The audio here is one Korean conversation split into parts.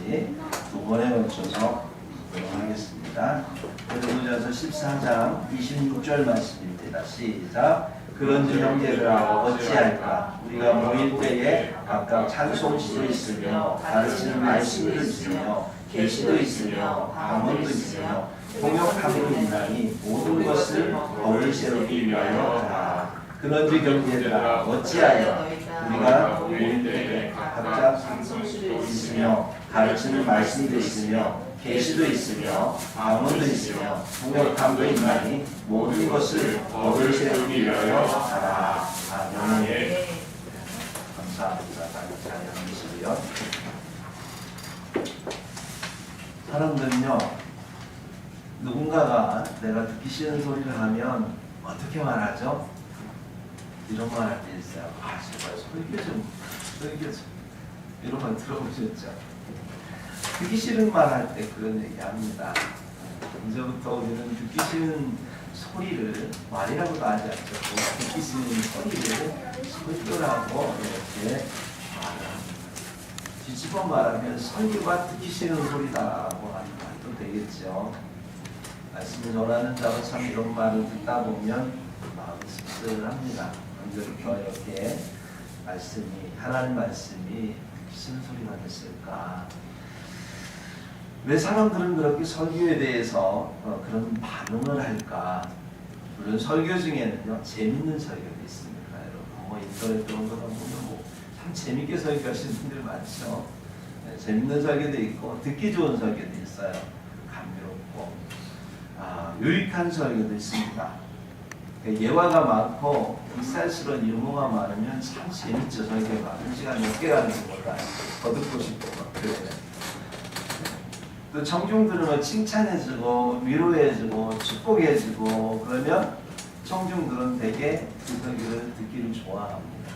같이 두 번에 걸쳐서 하겠습니다. 고린도전서 14장 26절 말씀입니다. 시작. 그런즉 형제들아 어찌할까? 우리가 모일 때에 각각 찬송시도 있으며 가르치는 말씀도 있으며 계시도 있으며 방언도 있으며 통역함도 있나니 모든 것을 거울 세우기 위하여 하라. 그런즉 형제들아 어찌하여 우리가 모일 때에 각각 찬송시도 있으며 가르치는 말씀도 있으며 계시도 있으며 방언도 있으며 통역함도 있나니 모든 것을 거울 세우기 위하여 하라. 아멘. 감사합니다. 잘 앉으시고요. 사람들은요, 누군가가 내가 듣기 싫은 소리를 하면 어떻게 말하죠? 이런 말 할 때 있어요. 제발 설교 좀 이런 말 들어보셨죠? 듣기 싫은 말 할 때 그런 얘기합니다. 이제부터 우리는 듣기 싫은 소리를 말이라고도 하지 않죠. 듣기 싫은 소리를 설교라고 이렇게 말합니다. 뒤집어 말하면 설교가 듣기 싫은 소리다라고 하는 말도 되겠죠. 말씀을 전하는 자로 참 이런 말을 듣다 보면 마음이 씁쓸합니다. 언제부터 이렇게 하나님 말씀이 듣기 싫은 소리가 됐을까? 왜 사람들은 그렇게 설교에 대해서 그런 반응을 할까? 물론 설교 중에는요, 재밌는 설교도 있습니다. 여러분, 인터넷 그런 거 보면 참 재밌게 설교하시는 분들 많죠. 네, 재밌는 설교도 있고, 듣기 좋은 설교도 있어요. 감미롭고, 유익한 설교도 있습니다. 예화가 많고, 빅살스러운 유머가 많으면 참 재밌죠, 설교가. 한 시간 몇 개 가는지 몰라요. 더 듣고 싶고, 막 그래요. 또 청중들은 칭찬해주고 위로해주고 축복해주고 그러면 청중들은 되게 그 설교를 듣기를 좋아합니다.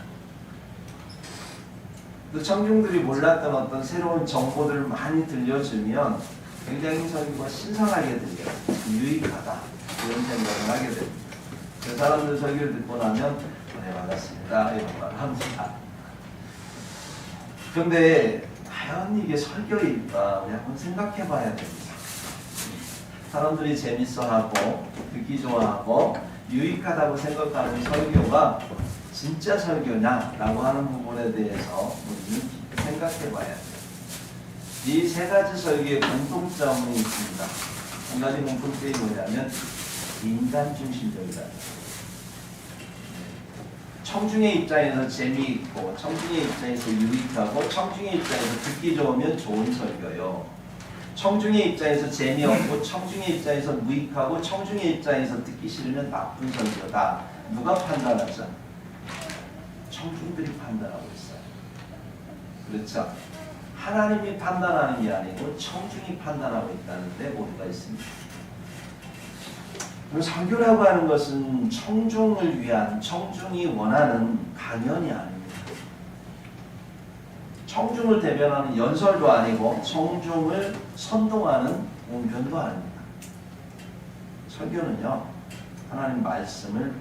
또 청중들이 몰랐던 어떤 새로운 정보들을 많이 들려주면 굉장히 설교가 신선하게 들려요. 유익하다 이런 생각을 하게 됩니다. 그 사람들 설교를 듣고 나면 네 받았습니다 이런 말을 합니다. 그런데 과연 이게 설교일까? 우리 한번 생각해 봐야 됩니다. 사람들이 재밌어하고 듣기 좋아하고 유익하다고 생각하는 설교가 진짜 설교냐라고 하는 부분에 대해서 우리는 생각해 봐야 돼요. 이 세 가지 설교의 공통점이 있습니다. 한 가지 공통점이 뭐냐면 인간 중심적이다. 청중의 입장에서 재미있고 청중의 입장에서 유익하고 청중의 입장에서 듣기 좋으면 좋은 설교요. 청중의 입장에서 재미없고 청중의 입장에서 무익하고 청중의 입장에서 듣기 싫으면 나쁜 설교다. 누가 판단하죠? 청중들이 판단하고 있어요. 그렇죠? 하나님이 판단하는 게 아니고 청중이 판단하고 있다는데 오류가 있습니다. 설교라고 하는 것은 청중을 위한, 청중이 원하는 강연이 아닙니다. 청중을 대변하는 연설도 아니고 청중을 선동하는 웅변도 아닙니다. 설교는요, 하나님 말씀을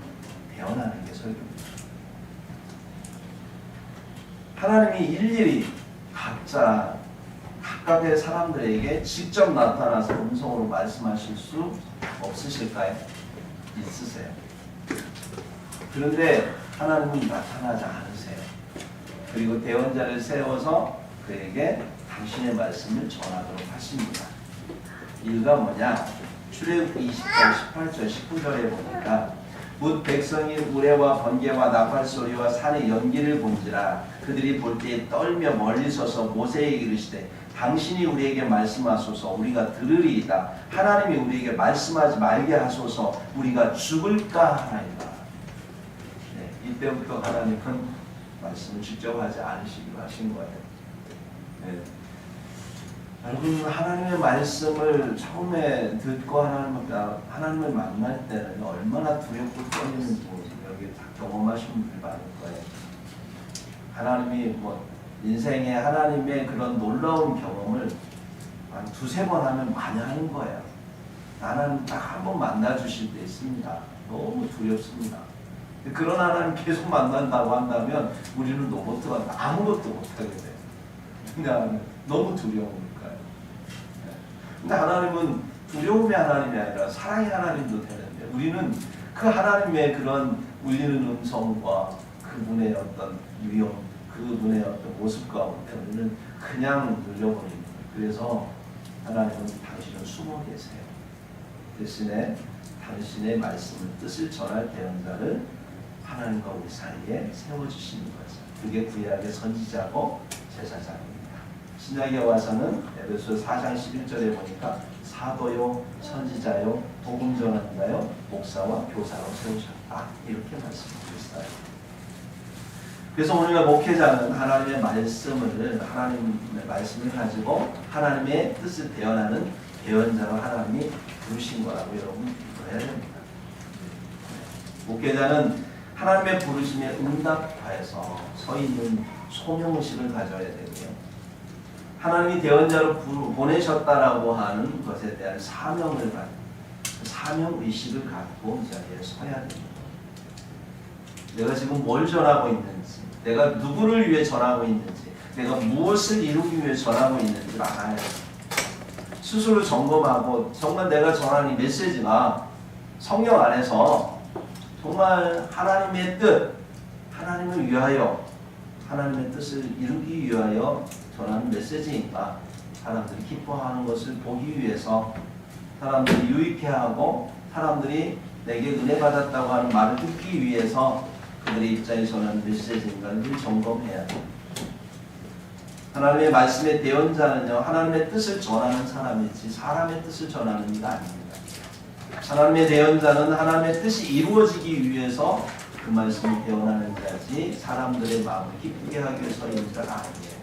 배워나는 게 설교입니다. 하나님이 일일이 각각의 사람들에게 직접 나타나서 음성으로 말씀하실 수 없으실까요? 있으세요. 그런데 하나님은 나타나지 않으세요. 그리고 대언자를 세워서 그에게 당신의 말씀을 전하도록 하십니다. 이유가 뭐냐? 출애굽기 20장 18절 19절에 보니까 묻 백성이 우레와 번개와 나팔 소리와 산의 연기를 본지라 그들이 볼 때에 떨며 멀리 서서 모세에게 이르시되 당신이 우리에게 말씀하소서 우리가 들으리이다. 하나님이 우리에게 말씀하지 말게 하소서 우리가 죽을까 하나이다. 네, 이때부터 하나님은 말씀을 직접 하지 않으시기로 하신 거예요. 네. 여러분, 하나님의 말씀을 처음에 듣고 하나님을 만날 때는 얼마나 두렵고 떨리는지 여기 다 경험하신 분들이 많을 거예요. 하나님이 인생에 하나님의 그런 놀라운 경험을 한 두세 번 하면 많이 하는 거예요. 하나님 딱 한 번 만나 주실 때 있습니다. 너무 두렵습니다. 그런 하나님 계속 만난다고 한다면 우리는 로봇가 아무것도 못하게 돼요. 왜냐하면 너무 두려우니까요. 근데 하나님은 두려움의 하나님이 아니라 사랑의 하나님도 되는데 우리는 그 하나님의 그런 울리는 음성과 그분의 어떤 위험, 그분의 어떤 모습 가운데 우리는 그냥 눌려버립니다. 그래서 하나님은 당신은 숨어 계세요. 대신에 당신의 말씀을 뜻을 전할 대언자를 하나님과 우리 사이에 세워주시는 거죠. 그게 구약의 선지자고 제사장입니다. 신약에 와서는 에베소 4장 11절에 보니까 사도요, 선지자요, 복음 전환자요, 목사와 교사로 세우셨다. 이렇게 말씀하고 있어요. 그래서 우리가 목회자는 하나님의 말씀을 가지고 하나님의 뜻을 대언하는 대언자로 하나님이 부르신 거라고 여러분 믿어야 됩니다. 목회자는 하나님의 부르심에 응답하여서 서 있는 소명의식을 가져야 되고요. 하나님이 대언자로 보내셨다라고 하는 것에 대한 사명의식을 갖고 이 자리에 서야 됩니다. 내가 지금 뭘 전하고 있는지, 내가 누구를 위해 전하고 있는지, 내가 무엇을 이루기 위해 전하고 있는지를 알아야 됩니다. 스스로 점검하고 정말 내가 전하는 메시지가 성령 안에서 정말 하나님의 뜻, 하나님을 위하여 하나님의 뜻을 이루기 위하여 전하는 메시지인가, 사람들이 기뻐하는 것을 보기 위해서, 사람들이 유익해하고 사람들이 내게 은혜 받았다고 하는 말을 듣기 위해서 그들의 입장에 전하는 메시지인가를 점검해야 돼요. 하나님의 말씀의 대언자는요, 하나님의 뜻을 전하는 사람이지 사람의 뜻을 전하는 이가 아닙니다. 하나님의 대언자는 하나님의 뜻이 이루어지기 위해서 그 말씀을 대언하는 자지 사람들의 마음을 기쁘게 하기 위해서 있는 자가 아니에요.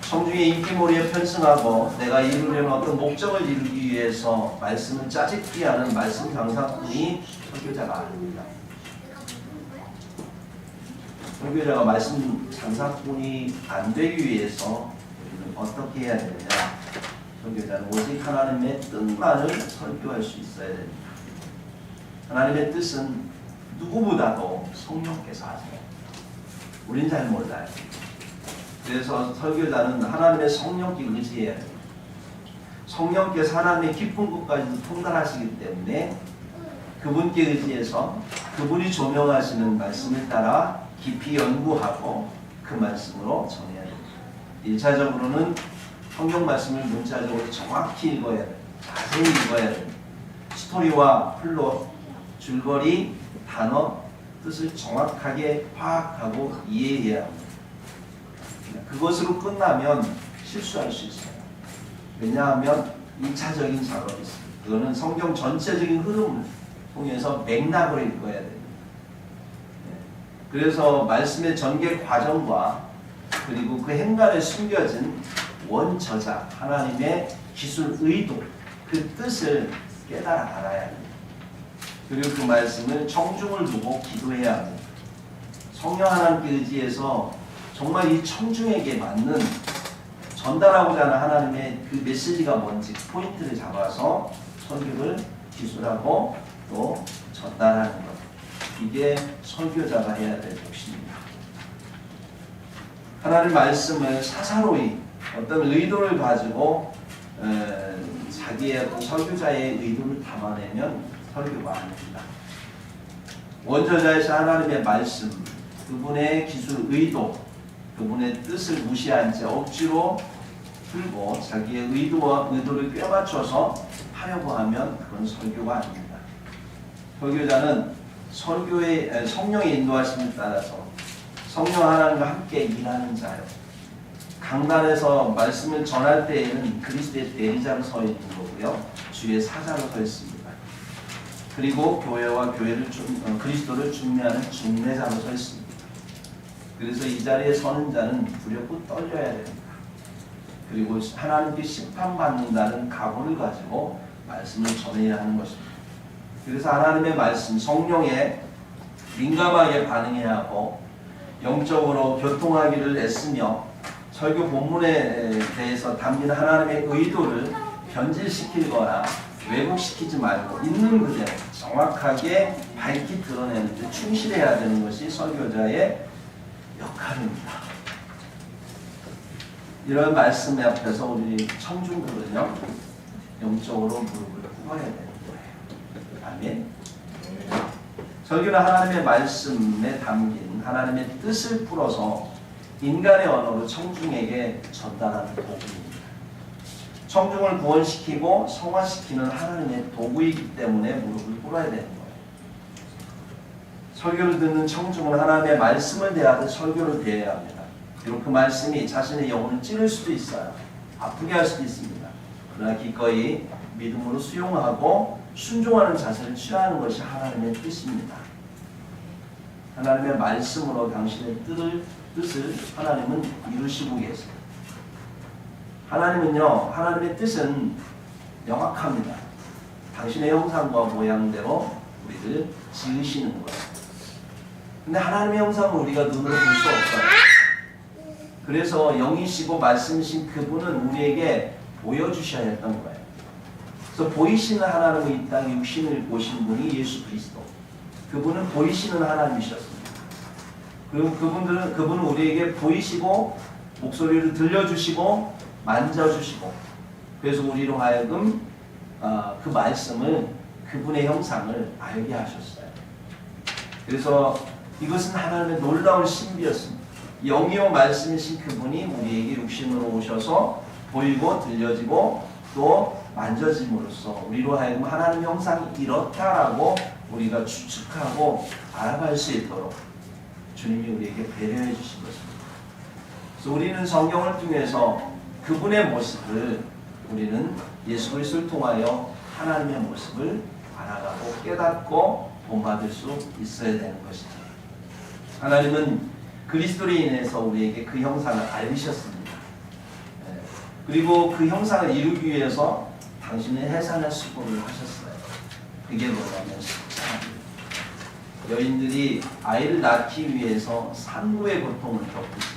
성중에 인기몰이에 편승하고 내가 이루려는 어떤 목적을 이루기 위해서 말씀을 짜집기 하는 말씀 장사꾼이 설교자가 아닙니다. 설교자가 말씀 장사꾼이 안 되기 위해서 우리는 어떻게 해야 되느냐? 설교자는 오직 하나님의 뜻만을 설교할 수 있어야 됩니다. 하나님의 뜻은 누구보다도 성령께서 하세요. 우린 잘 몰라요. 그래서 설교자는 하나님의 성령께 의지해야 됩니다. 성령께서 하나님의 깊은 곳까지 통달하시기 때문에 그분께 의지해서 그분이 조명하시는 말씀을 따라 깊이 연구하고 그 말씀으로 전해야 됩니다. 1차적으로는 성경 말씀을 문자적으로 정확히 읽어야 됩니다. 자세히 읽어야 됩니다. 스토리와 플롯, 줄거리, 단어, 뜻을 정확하게 파악하고 이해해야 합니다. 그것으로 끝나면 실수할 수 있어요. 왜냐하면 2차적인 작업이 있습니다. 그거는 성경 전체적인 흐름을 통해서 맥락을 읽어야 됩니다. 그래서 말씀의 전개 과정과 그리고 그 행간에 숨겨진 원저자, 하나님의 기술 의도, 그 뜻을 깨달아 알아야 합니다. 그리고 그 말씀을 청중을 두고 기도해야 합니다. 성령 하나님께 의지해서 정말 이 청중에게 맞는 전달하고자 하는 하나님의 그 메시지가 뭔지 포인트를 잡아서 설교를 기술하고 또 전달하는 것. 이게 설교자가 해야 될 몫입니다. 하나님의 말씀을 사사로이 어떤 의도를 가지고 자기의 어떤 설교자의 의도를 담아내면 설교가 아닙니다. 원저자이신 하나님의 말씀, 그분의 기술 의도, 그분의 뜻을 무시한 채 억지로 풀고 자기의 의도를 꿰맞춰서 하려고 하면 그건 설교가 아닙니다. 설교자는 설교의 성령의 인도하심을 따라서 성령 하나님과 함께 일하는 자요. 강단에서 말씀을 전할 때에는 그리스도의 대리자로 서 있는 거고요. 주의 사자로 서 있습니다. 그리고 교회와 그리스도를 중매하는 중매자로 서 있습니다. 그래서 이 자리에 서는 자는 두렵고 떨려야 됩니다. 그리고 하나님께 심판받는다는 각오를 가지고 말씀을 전해야 하는 것입니다. 그래서 하나님의 말씀, 성령에 민감하게 반응해야 하고 영적으로 교통하기를 애쓰며 설교 본문에 대해서 담긴 하나님의 의도를 변질시키거나 왜곡시키지 말고 있는 그대로 정확하게 밝히 드러내는 데 충실해야 되는 것이 설교자의 역할입니다. 이런 말씀 앞에서 우리 청중들은요, 영적으로 무릎을 꿇어야 되는 거예요. 아멘. 설교는 하나님의 말씀에 담긴 하나님의 뜻을 풀어서 인간의 언어로 청중에게 전달하는 도구입니다. 청중을 구원시키고 성화시키는 하나님의 도구이기 때문에 무릎을 꿇어야 되는 거예요. 설교를 듣는 청중은 하나님의 말씀을 대하듯 설교를 대해야 합니다. 그리고 그 말씀이 자신의 영혼을 찌를 수도 있어요. 아프게 할 수도 있습니다. 그러나 기꺼이 믿음으로 수용하고 순종하는 자세를 취하는 것이 하나님의 뜻입니다. 하나님의 말씀으로 당신의 뜻을 하나님은 이루시고 계세요. 하나님은요, 하나님의 뜻은 명확합니다. 당신의 형상과 모양대로 우리를 지으시는 거예요. 근데 하나님의 형상은 우리가 눈으로 볼 수 없어요. 그래서 영이시고 말씀이신 그분은 우리에게 보여주셔야 했던 거예요. 그래서 보이시는 하나님은 이 땅에 육신을 보신 분이 예수 그리스도. 그분은 보이시는 하나님이셨습니다. 그리고 그분은 우리에게 보이시고 목소리를 들려주시고 만져주시고, 그래서 우리로 하여금 그 말씀을, 그분의 형상을 알게 하셨어요. 그래서 이것은 하나님의 놀라운 신비였습니다. 영이요 말씀이신 그분이 우리에게 육신으로 오셔서 보이고 들려지고 또 만져짐으로써 우리로 하여금 하나님의 형상이 이렇다라고 우리가 추측하고 알아갈 수 있도록 주님이 우리에게 배려해 주신 것입니다. 그래서 우리는 성경을 통해서 그분의 모습을, 우리는 예수 그리스도를 통하여 하나님의 모습을 알아가고 깨닫고 본받을 수 있어야 되는 것이죠. 하나님은 그리스도로 인해서 우리에게 그 형상을 알리셨습니다. 그리고 그 형상을 이루기 위해서 당신의 해산의 수고를 하셨어요. 그게 뭐냐면 십자가입니다. 여인들이 아이를 낳기 위해서 산후의 고통을 겪듯이,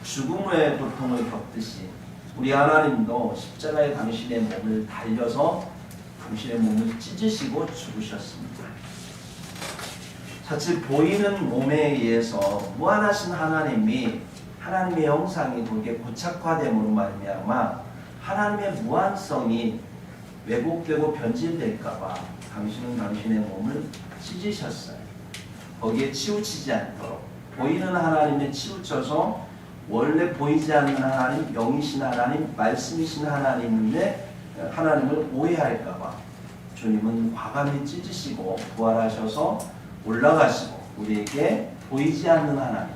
죽음의 고통을 겪듯이 우리 하나님도 십자가에 당신의 몸을 달려서 당신의 몸을 찢으시고 죽으셨습니다. 자칫 보이는 몸에 의해서 무한하신 하나님이 하나님의 형상이 그게 고착화됨으로 말미암아 하나님의 무한성이 왜곡되고 변질될까봐 당신은 당신의 몸을 찢으셨어요. 거기에 치우치지 않도록 보이는 하나님에 치우쳐서 원래 보이지 않는 하나님, 영이신 하나님, 말씀이신 하나님의 하나님을 오해할까봐 주님은 과감히 찢으시고 부활하셔서 올라가시고 우리에게 보이지 않는 하나님,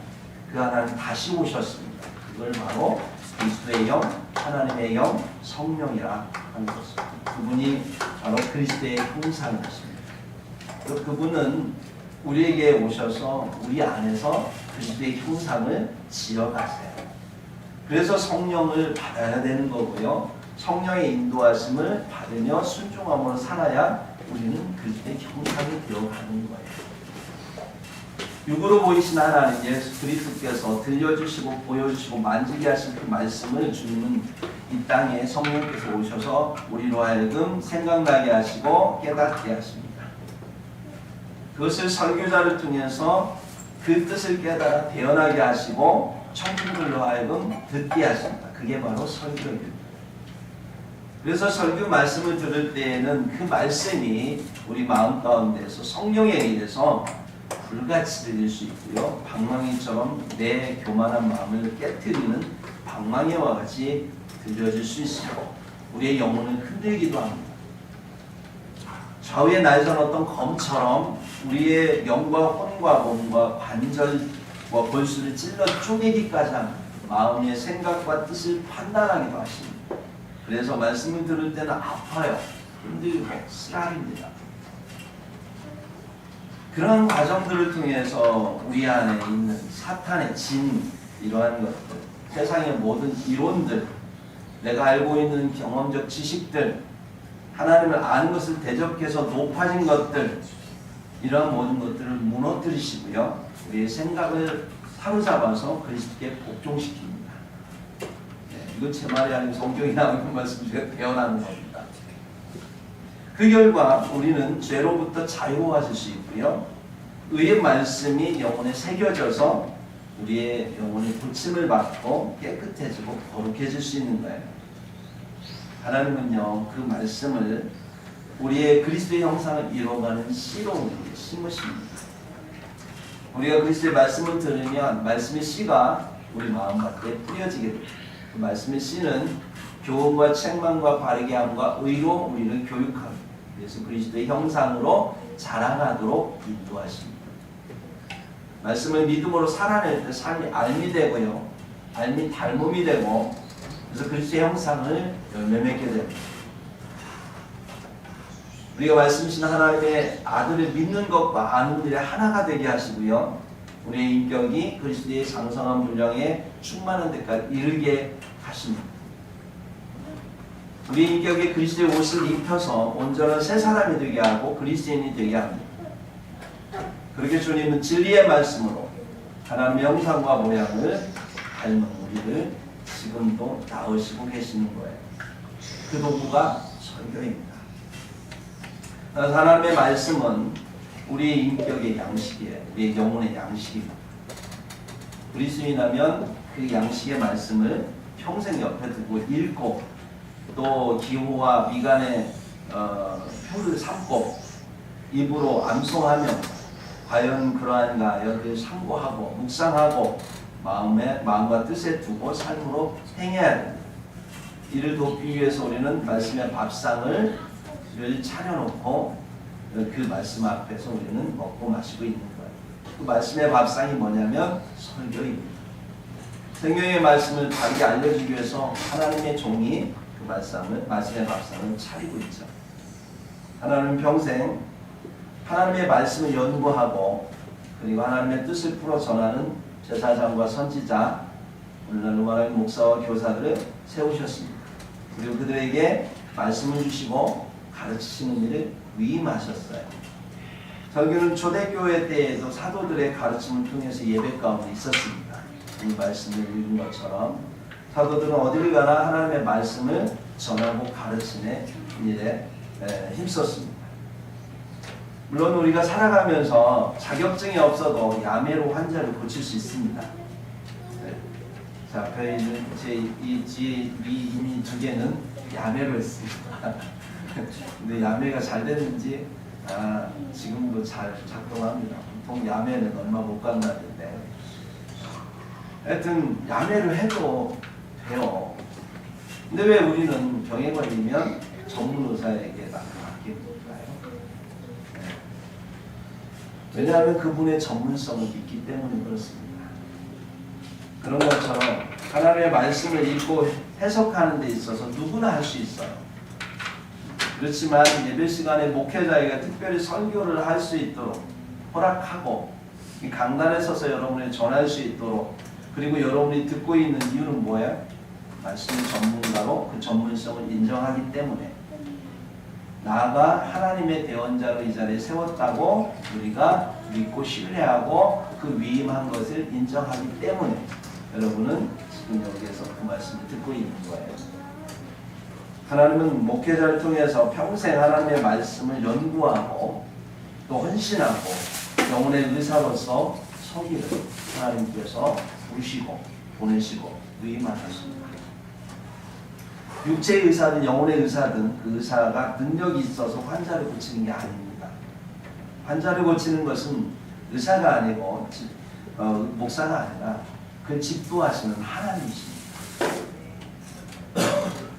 그 하나님 다시 오셨습니다. 그걸 바로 그리스도의 영, 하나님의 영, 성령이라 하는 것입니다. 그분이 바로 그리스도의 형상이십니다. 그분은 우리에게 오셔서 우리 안에서 그리스도의 형상을 지어가세요. 그래서 성령을 받아야 되는 거고요. 성령의 인도하심을 받으며 순종함으로 살아야 우리는 그리스도의 형상이 되어가는 거예요. 육으로 보이신 하나님 예수 그리스도께서 들려주시고 보여주시고 만지게 하신 그 말씀을 주님은 이 땅에 성령께서 오셔서 우리로 하여금 생각나게 하시고 깨닫게 하십니다. 그것을 설교자를 통해서 그 뜻을 깨달아 대언하게 하시고 청중들로 하여금 듣게 하십니다. 그게 바로 설교입니다. 그래서 설교 말씀을 들을 때에는 그 말씀이 우리 마음 가운데서 성령에 의해서 불같이 들릴 수 있고요. 방망이처럼 내 교만한 마음을 깨트리는 방망이와 같이 들려질 수 있고 우리의 영혼을 흔들기도 합니다. 좌우에 날선 어떤 검처럼 우리의 영과 혼과 몸과 관절과 골수를 찔러 쪼개기까지 하는 마음의 생각과 뜻을 판단하기도 하십니다. 그래서 말씀을 들을 때는 아파요. 힘들고 쓰라립니다. 그런 과정들을 통해서 우리 안에 있는 사탄의 진, 이러한 것들, 세상의 모든 이론들, 내가 알고 있는 경험적 지식들, 하나님을 아는 것을 대적해서 높아진 것들, 이러한 모든 것들을 무너뜨리시고요. 우리의 생각을 사로잡아서 그리스도께 복종시킵니다. 이건 제 말이 아니고 성경이 나오는 말씀 제가 배워나는 겁니다. 그 결과 우리는 죄로부터 자유로워질 수 있고요. 의의 말씀이 영혼에 새겨져서 우리의 영혼이 고침을 받고 깨끗해지고 거룩해질 수 있는 거예요. 하나님은요, 그 말씀을 우리의 그리스도의 형상을 이루어가는 씨로 우리에게 심으십니다. 우리가 그리스도의 말씀을 들으면 말씀의 씨가 우리 마음밭에 뿌려지게 됩니다. 그 말씀의 씨는 교훈과 책망과 바르게 함과 의로 우리를 교육합니다. 그래서 그리스도의 형상으로 자라나도록 인도하십니다. 말씀을 믿음으로 살아낼 때 삶이 알미 되고요, 알미 닮음이 되고, 그래서 그리스도의 형상을 열매 맺게 됩니다. 우리가 말씀이신 하나님의 아들을 믿는 것과 아는 일에 하나가 되게 하시고요, 우리의 인격이 그리스도의 장성한 분량에 충만한 데까지 이르게 하십니다. 우리 인격이 그리스도의 옷을 입혀서 온전한 새 사람이 되게 하고 그리스도인이 되게 합니다. 그렇게 주님은 진리의 말씀으로 하나님의 형상과 모양을 닮은 우리를 지금도 낳으시고 계시는 거예요. 그 도구가 설교입니다. 하나님의 말씀은 우리의 인격의 양식이에요. 우리의 영혼의 양식입니다. 그리스도인이라면 그 양식의 말씀을 평생 옆에 두고 읽고, 또 기호와 미간의 표를 삼고 입으로 암송하며 과연 그러한가 하여 그 상고하고 묵상하고 마음과 뜻에 두고 삶으로 행해야 됩니다. 이를 돕기 위해서 우리는 말씀의 밥상을 늘 차려놓고 그 말씀 앞에서 우리는 먹고 마시고 있는 거예요. 그 말씀의 밥상이 뭐냐면 설교입니다. 생명의 말씀을 바르게 알려주기 위해서 하나님의 종이 그 말씀의 밥상을 차리고 있죠. 하나님은 평생 하나님의 말씀을 연구하고, 그리고 하나님의 뜻을 풀어 전하는 제사장과 선지자, 오늘날 말하는 목사와 교사들을 세우셨습니다. 그리고 그들에게 말씀을 주시고 가르치시는 일을 위임하셨어요. 설교는 초대교회 때에도 사도들의 가르침을 통해서 예배 가운데 있었습니다. 이 말씀을 읽은 것처럼 사도들은 어디를 가나 하나님의 말씀을 전하고 가르치는 일에 힘썼습니다. 물론 우리가 살아가면서 자격증이 없어도 야매로 환자를 고칠 수 있습니다. 자, 앞에 있는 이 두 개는 야매로 했습니다. 근데 야매가 잘 됐는지 지금도 잘 작동합니다. 보통 야매는 얼마 못 간다는데, 하여튼 야매를 해도 돼요. 근데 왜 우리는 병에 걸리면 전문 의사에게 맡깁니까요? 왜냐하면 그분의 전문성을 믿기 때문에 그렇습니다. 그런 것처럼 하나님의 말씀을 읽고 해석하는 데 있어서 누구나 할 수 있어요. 그렇지만 예배 시간에 목회자에게 특별히 설교를 할 수 있도록 허락하고, 이 강단에 서서 여러분이 전할 수 있도록, 그리고 여러분이 듣고 있는 이유는 뭐예요? 말씀의 전문가로 그 전문성을 인정하기 때문에, 나아가 하나님의 대언자로 이 자리에 세웠다고 우리가 믿고 신뢰하고 그 위임한 것을 인정하기 때문에 여러분은 지금 여기에서 그 말씀을 듣고 있는 거예요. 하나님은 목회자를 통해서 평생 하나님의 말씀을 연구하고 또 헌신하고 영혼의 의사로서 서기를 하나님께서 부르시고 보내시고 위임하셨습니다. 육체의 의사든 영혼의 의사든 그 의사가 능력이 있어서 환자를 고치는 게 아닙니다. 환자를 고치는 것은 의사가 아니고 목사가 아니라 그 집도하시는 하나님이십니다.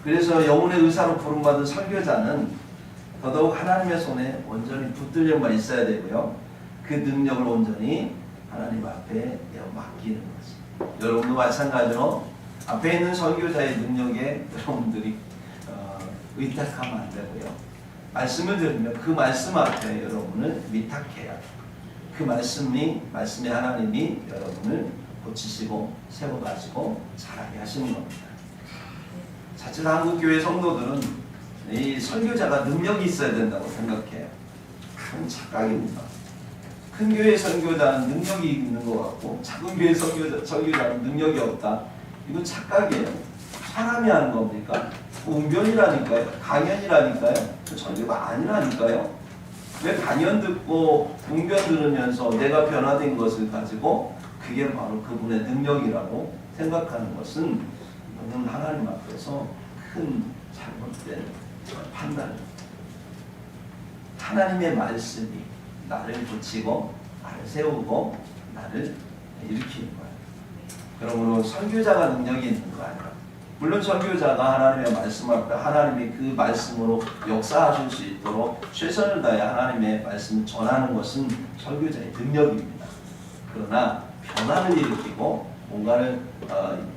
그래서 영혼의 의사로 부름받은 설교자는 더더욱 하나님의 손에 온전히 붙들려만 있어야 되고요. 그 능력을 온전히 하나님 앞에 맡기는 것입니다. 여러분도 마찬가지로 앞에 있는 설교자의 능력에 여러분들이 의탁하면 안 되고요. 말씀을 들으면 그 말씀 앞에 여러분을 위탁해야 돼요. 그 말씀의 하나님이 여러분을 고치시고 세워가시고 자라게 하시는 겁니다. 자칫 한국교회 성도들은 이 설교자가 능력이 있어야 된다고 생각해요. 그건 착각입니다. 큰 교회 설교자는 능력이 있는 것 같고 작은 교회 설교자는 능력이 없다. 이건 착각이에요. 사람이 하는 겁니까? 웅변이라니까요. 강연이라니까요. 설교가 아니라니까요. 왜 강연 듣고 웅변 들으면서 내가 변화된 것을 가지고 그게 바로 그분의 능력이라고 생각하는 것은 이거는 하나님 앞에서 큰 잘못된 판단입니다. 하나님의 말씀이 나를 붙이고 나를 세우고 나를 일으키는 거예요. 그러므로 선교자가 능력이 있는 거 아니라, 물론 선교자가 하나님의 말씀 앞에 하나님이 그 말씀으로 역사하실 수 있도록 최선을 다해 하나님의 말씀을 전하는 것은 선교자의 능력입니다. 그러나 변화를 일으키고 뭔가를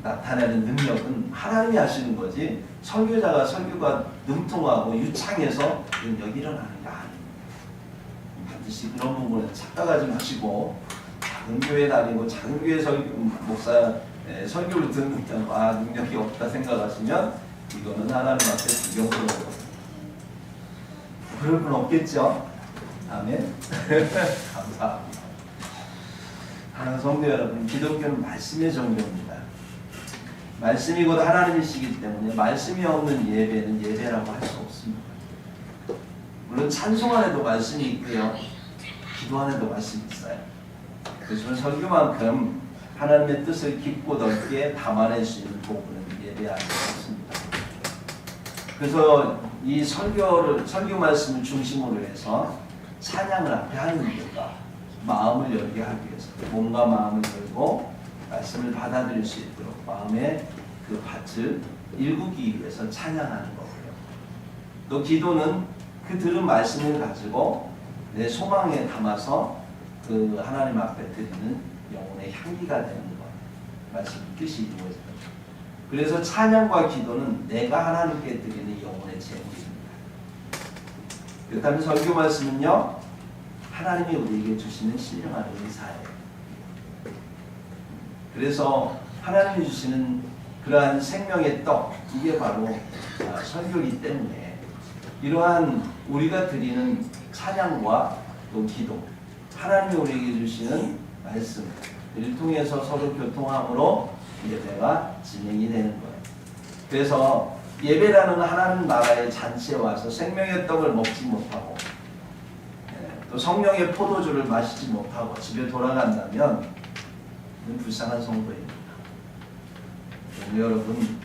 나타내는 능력은 하나님이 하시는 거지, 선교자가 설교가 능통하고 유창해서 능력이 일어나는 게 아닙니다. 반드시 그런 부분을 착각하지 마시고, 작은 교회 다니고 작은 교회 목사 설교를 듣는다고 능력이 없다 생각하시면 이거는 하나님 앞에 불경스러워요. 그럴 분 없겠죠? 아멘. 감사합니다. 하나님 성도 여러분, 기독교는 말씀의 종교입니다. 말씀이 곧 하나님이시기 때문에 말씀이 없는 예배는 예배라고 할 수 없습니다. 물론 찬송 안에도 말씀이 있고요, 기도 안에도 말씀이 있어요. 그렇지만 설교만큼 하나님의 뜻을 깊고 넓게 담아낼 수 있는 부분은 예배 안에 없습니다. 그래서 이 설교 말씀을 중심으로 해서 찬양을 앞에 하는 이유가 마음을 열게 하기 위해서, 몸과 마음을 열고 말씀을 받아들일 수 있도록 마음의 그 밭을 일구기 위해서 찬양하는 거고요. 또 기도는 그 들은 말씀을 가지고 내 소망에 담아서 그 하나님 앞에 드리는 영혼의 향기가 되는 것, 말씀 뜻이 이루어져요. 그래서 찬양과 기도는 내가 하나님께 드리는 영혼의 제물입니다. 그렇다면 설교 말씀은요, 하나님이 우리에게 주시는 신령한 은사예요. 그래서 하나님이 주시는 그러한 생명의 떡, 이게 바로 설교이기 때문에 이러한 우리가 드리는 찬양과 또 기도, 하나님이 우리에게 주시는 말씀, 이를 통해서 서로 교통함으로 예배가 진행이 되는 거예요. 그래서 예배라는 하나님 나라의 잔치에 와서 생명의 떡을 먹지 못하고 또 성령의 포도주를 마시지 못하고 집에 돌아간다면 불쌍한 성도입니다. 여러분,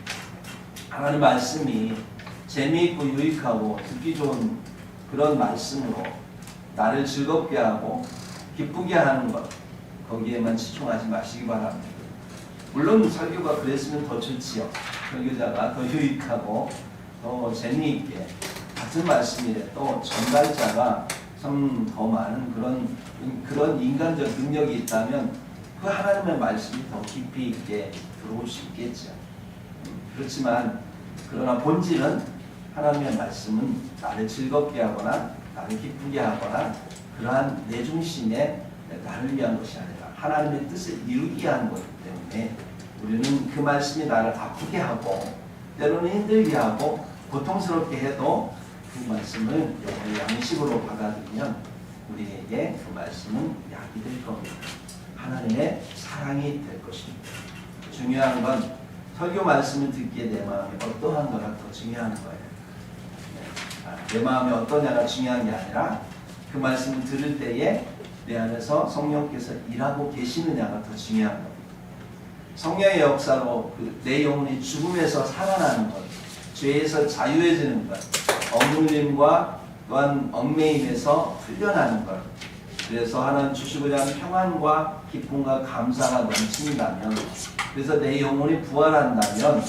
하나님 말씀이 재미있고 유익하고 듣기 좋은 그런 말씀으로 나를 즐겁게 하고 기쁘게 하는 것, 거기에만 치중하지 마시기 바랍니다. 물론 설교가 그랬으면 더 좋지요. 설교자가 더 유익하고 더 재미있게 같은 말씀이라도 전달자가 참 더 많은 그런 인간적 능력이 있다면 그 하나님의 말씀이 더 깊이 있게 들어올 수 있겠죠. 그렇지만 그러나 본질은 하나님의 말씀은 나를 즐겁게 하거나 나를 기쁘게 하거나 그러한 내 중심에 나를 위한 것이 아니라 하나님의 뜻을 이루기 위한 것이기 때문에 우리는 그 말씀이 나를 아프게 하고 때로는 힘들게 하고 고통스럽게 해도 그 말씀을 영혼의 양식으로 받아들이면 우리에게 그 말씀은 약이 될 겁니다. 하나님의 사랑이 될 것입니다. 중요한 건 설교 말씀을 듣기에 내 마음이 어떠한가가 더 중요한 거예요. 내 마음이 어떠냐가 중요한 게 아니라 그 말씀을 들을 때에 내 안에서 성령께서 일하고 계시느냐가 더 중요한 겁니다. 성령의 역사로 내 영혼이 죽음에서 살아나는 것, 죄에서 자유해지는 것, 억눌림과 또한 얽매임에서 풀려나는 것, 그래서 하나님 주시고자 하는 평안과 기쁨과 감사가 넘친다면, 그래서 내 영혼이 부활한다면,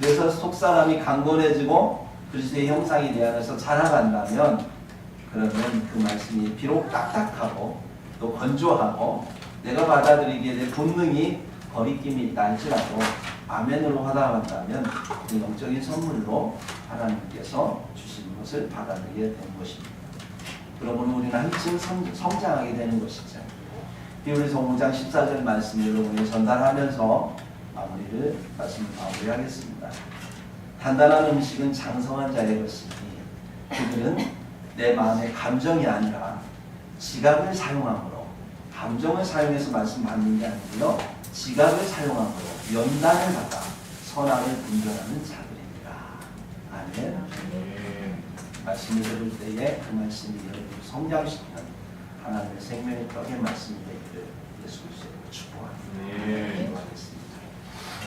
그래서 속사람이 강건해지고 그리스도의 형상이 내 안에서 자라간다면, 그러면 그 말씀이 비록 딱딱하고 또 건조하고 내가 받아들이기에 내 본능이 거리낌이 있다 할지라도 아멘으로 화답한다면 그 영적인 선물로 하나님께서 주시는 것을 받아들이게 되는 것입니다. 그러면 우리는 한층 성장하게 되는 것이죠. 히브리서 5장 14절 말씀을 여러분이 전달하면서 말씀을 마무리하겠습니다. 단단한 음식은 장성한 자의 것이니 그들은 내 마음의 감정이 아니라 지각을 사용함으로, 감정을 사용해서 말씀 받는 게 아니고요, 지각을 사용함으로 연단을 받아 선악을 분별하는 자들입니다. 아멘. 말씀을 들을 때에 그 말씀이 여러분을 성장시키는 하나님의 생명의 떡의 말씀이 되기를 예수 그리스도의 축복합니다. 네. 기도하겠습니다.